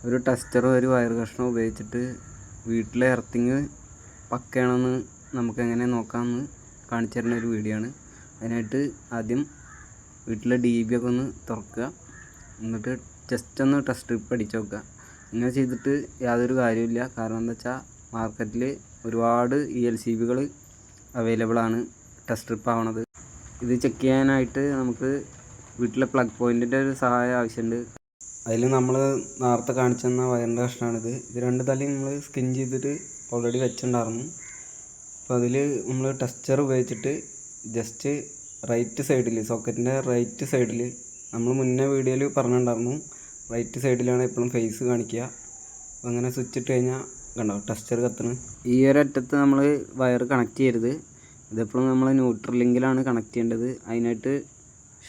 ഒരു ടെസ്റ്ററും ഒരു വയർ കഷ്ണവും ഉപയോഗിച്ചിട്ട് വീട്ടിലെ എർത്തിങ് പക്കയാണെന്ന് നമുക്കെങ്ങനെ നോക്കാമെന്ന് കാണിച്ചു തരുന്ന ഒരു വീഡിയോ ആണ്. അതിനായിട്ട് ആദ്യം വീട്ടിലെ DB ഒക്കെ ഒന്ന് തുറക്കുക, എന്നിട്ട് ജസ്റ്റ് ഒന്ന് ടെസ്റ്റ് സ്ട്രിപ്പ് അടിച്ച് നോക്കുക. ഇങ്ങനെ ചെയ്തിട്ട് യാതൊരു കാര്യമില്ല. കാരണം എന്താ വെച്ചാൽ മാർക്കറ്റിൽ ഒരുപാട് ELCBകൾ അവൈലബിൾ ആണ് ടെസ്റ്റ് സ്ട്രിപ്പ് ആവണത്. ഇത് ചെക്ക് ചെയ്യാനായിട്ട് നമുക്ക് വീട്ടിലെ പ്ലഗ് പോയിൻറ്റിൻ്റെ ഒരു സഹായം ആവശ്യമുണ്ട്. അതിൽ നമ്മൾ നേരത്തെ കാണിച്ചു തന്ന വയറിൻ്റെ കഷ്ണമാണിത്. ഇത് രണ്ട് തലയും നമ്മൾ സ്കിൻ ചെയ്തിട്ട് ഓൾറെഡി വെച്ചിട്ടുണ്ടായിരുന്നു. അപ്പോൾ അതിൽ നമ്മൾ ടെസ്റ്റർ ഉപയോഗിച്ചിട്ട് ജസ്റ്റ് റൈറ്റ് സൈഡിൽ, സോക്കറ്റിൻ്റെ റൈറ്റ് സൈഡിൽ, നമ്മൾ മുന്നേ വീഡിയോയിൽ പറഞ്ഞിട്ടുണ്ടായിരുന്നു റൈറ്റ് സൈഡിലാണ് എപ്പോഴും ഫേസ് കാണിക്കുക. അപ്പോൾ അങ്ങനെ സ്വിച്ച് ഇട്ട് കഴിഞ്ഞാൽ കണ്ടോ ടെസ്റ്റർ കത്തണ്. ഈ ഒരു അറ്റത്ത് നമ്മൾ വയർ കണക്ട് ചെയ്യരുത്. ഇതെപ്പോഴും നമ്മൾ ന്യൂട്രൽ ലിങ്കിലാണ് കണക്ട് ചെയ്യേണ്ടത്. അതിനായിട്ട്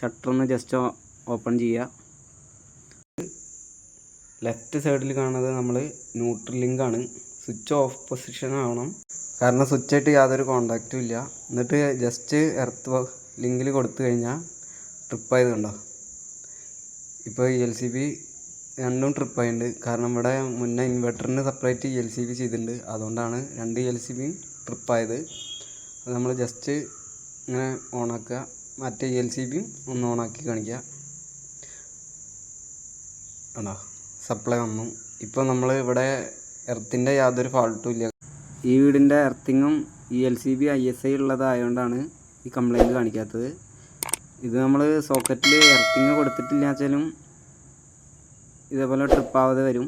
ഷട്ടർ ഒന്ന് ജസ്റ്റ് ഓപ്പൺ ചെയ്യുക. ലെഫ്റ്റ് സൈഡിൽ കാണുന്നത് നമ്മൾ ന്യൂട്രൽ ലിങ്കാണ്. സ്വിച്ച് ഓഫ് പൊസിഷൻ ആവണം, കാരണം സ്വിച്ചായിട്ട് യാതൊരു കോണ്ടാക്റ്റും ഇല്ല. എന്നിട്ട് ജസ്റ്റ് എർത്ത് ലിങ്കിൽ കൊടുത്തു കഴിഞ്ഞാൽ ട്രിപ്പായത് കണ്ടോ. ഇപ്പോൾ ELCB രണ്ടും ട്രിപ്പായിട്ടുണ്ട്. കാരണം ഇവിടെ മുന്നേ ഇൻവെർട്ടറിന് സെപ്പറേറ്റ് ELCB ചെയ്തിട്ടുണ്ട്. അതുകൊണ്ടാണ് രണ്ട് ELCBയും ട്രിപ്പായത്. അത് നമ്മൾ ജസ്റ്റ് ഇങ്ങനെ ഓണാക്കുക, മറ്റേ ELCBയും ഒന്ന് ഓണാക്കി കാണിക്കുക. ആണോ, സപ്ലൈ വന്നു. ഇപ്പോൾ നമ്മൾ ഇവിടെ എർത്തിൻ്റെ യാതൊരു ഫാൾട്ടും ഇല്ല. ഈ വീടിൻ്റെ എർത്തിങ്ങും ELCB ISI ഉള്ളതായതുകൊണ്ടാണ് ഈ കംപ്ലൈൻറ്റ് കാണിക്കാത്തത്. ഇത് നമ്മൾ സോക്കറ്റിൽ എർത്തിങ് കൊടുത്തിട്ടില്ല വെച്ചാലും ഇതേപോലെ ട്രിപ്പാവാതെ വരും.